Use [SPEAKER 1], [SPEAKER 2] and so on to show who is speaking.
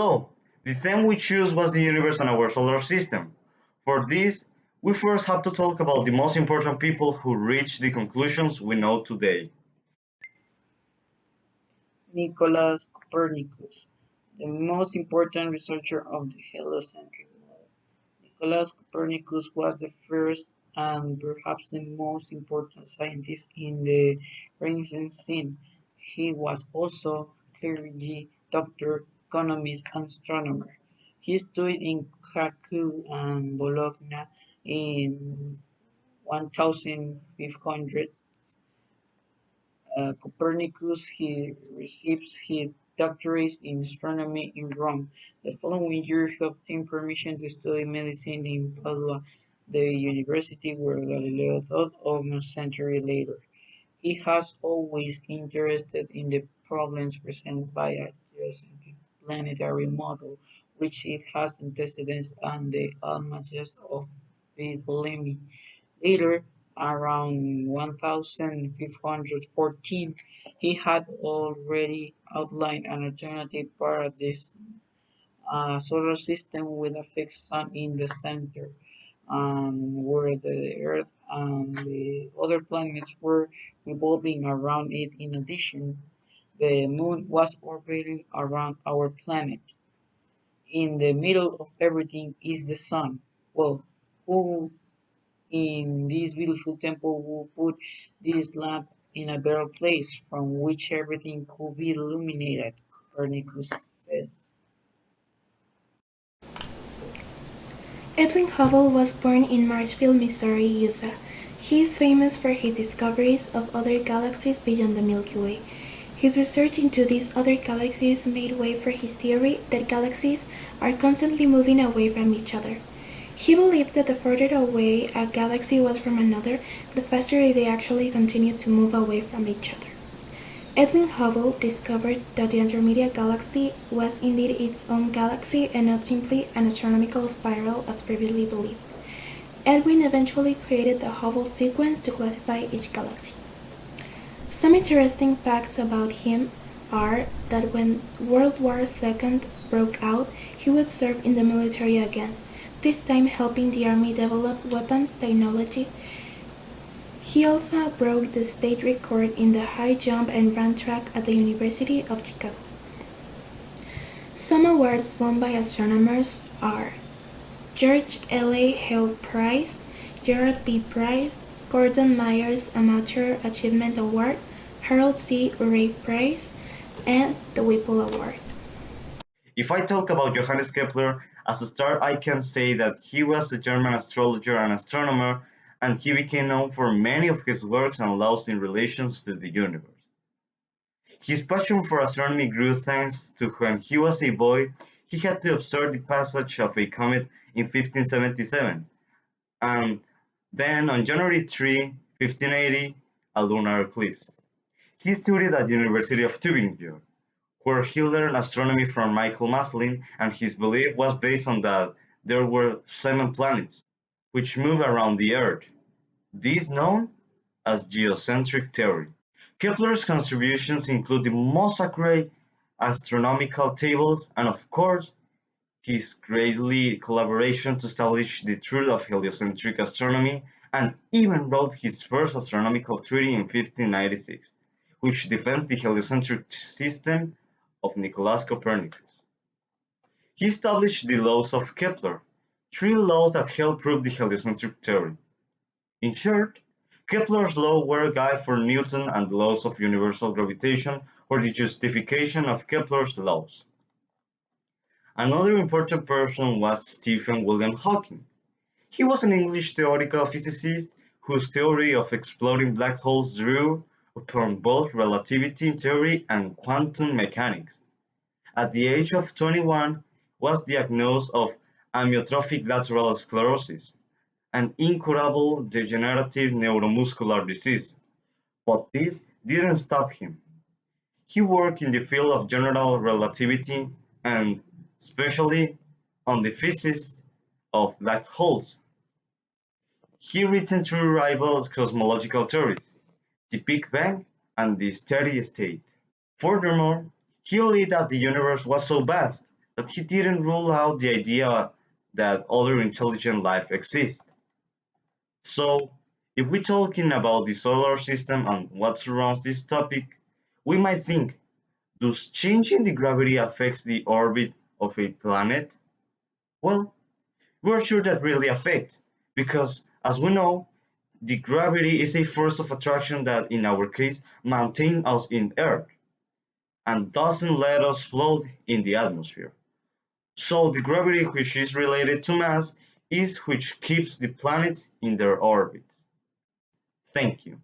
[SPEAKER 1] So, the theme we choose was the universe and our solar system. For this, we first have to talk about the most important people who reached the conclusions we know today.
[SPEAKER 2] Nicolaus Copernicus, the most important researcher of the heliocentric model. Nicolaus Copernicus was the first and perhaps the most important scientist in the Renaissance scene. He was also clergy, doctor, economist, and astronomer. He studied in Krakow and Bologna in 1500. Copernicus, he receives his doctorate in astronomy in Rome. The following year, he obtained permission to study medicine in Padua, the university where Galileo taught almost a century later. He has always interested in the problems presented by a geocentric planetary model, which it has antecedents and the almanacs of Ptolemy. Later, around 1514, he had already outlined an alternative paradigm, a solar system with a fixed sun in the center, where the Earth and the other planets were revolving around it. In addition, the Moon was orbiting around our planet. In the middle of everything is the Sun. Well, who in this beautiful temple will put this lamp in a better place from which everything could be illuminated, Copernicus says.
[SPEAKER 3] Edwin Hubble was born in Marshville, Missouri, USA. He is famous for his discoveries of other galaxies beyond the Milky Way. His research into these other galaxies made way for his theory that galaxies are constantly moving away from each other. He believed that the further away a galaxy was from another, the faster they actually continued to move away from each other. Edwin Hubble discovered that the Andromeda Galaxy was indeed its own galaxy and not simply an astronomical spiral as previously believed. Edwin eventually created the Hubble sequence to classify each galaxy. Some interesting facts about him are that when World War II broke out, he would serve in the military again, this time helping the Army develop weapons technology. He also broke the state record in the high jump and run track at the University of Chicago. Some awards won by astronomers are George L. A. Hale Prize, Gerald B. Prize, Gordon Myers Amateur Achievement Award, Harold C. Urey Prize, and the Whipple Award.
[SPEAKER 1] If I talk about Johannes Kepler, as a start I can say that he was a German astrologer and astronomer, and he became known for many of his works and laws in relations to the universe. His passion for astronomy grew thanks to when he was a boy he had to observe the passage of a comet in 1577, and then on January 3, 1580, a lunar eclipse. He studied at the University of Tübingen, where he learned astronomy from Michael Maslin, and his belief was based on that there were 7 planets, which move around the Earth. This known as geocentric theory. Kepler's contributions include the most accurate astronomical tables and of course his greatly collaboration to establish the truth of heliocentric astronomy, and even wrote his first astronomical treatise in 1596, which defends the heliocentric system of Nicolaus Copernicus. He established the laws of Kepler, 3 laws that help prove the heliocentric theory. In short, Kepler's laws were a guide for Newton and the laws of universal gravitation or the justification of Kepler's laws. Another important person was Stephen William Hawking. He was an English theoretical physicist whose theory of exploding black holes drew upon both relativity theory and quantum mechanics. At the age of 21, was diagnosed of amyotrophic lateral sclerosis, an incurable degenerative neuromuscular disease. But this didn't stop him. He worked in the field of general relativity and especially on the physics of black holes. He written 2 rival cosmological theories, the Big Bang and the steady state. Furthermore, he believed that the universe was so vast that he didn't rule out the idea that other intelligent life exists. So, if we're talking about the solar system and what surrounds this topic, we might think, does changing the gravity affect the orbit of a planet? Well, we're sure that really affect, because as we know, the gravity is a force of attraction that in our case maintains us in Earth and doesn't let us float in the atmosphere. So the gravity which is related to mass is which keeps the planets in their orbit. Thank you.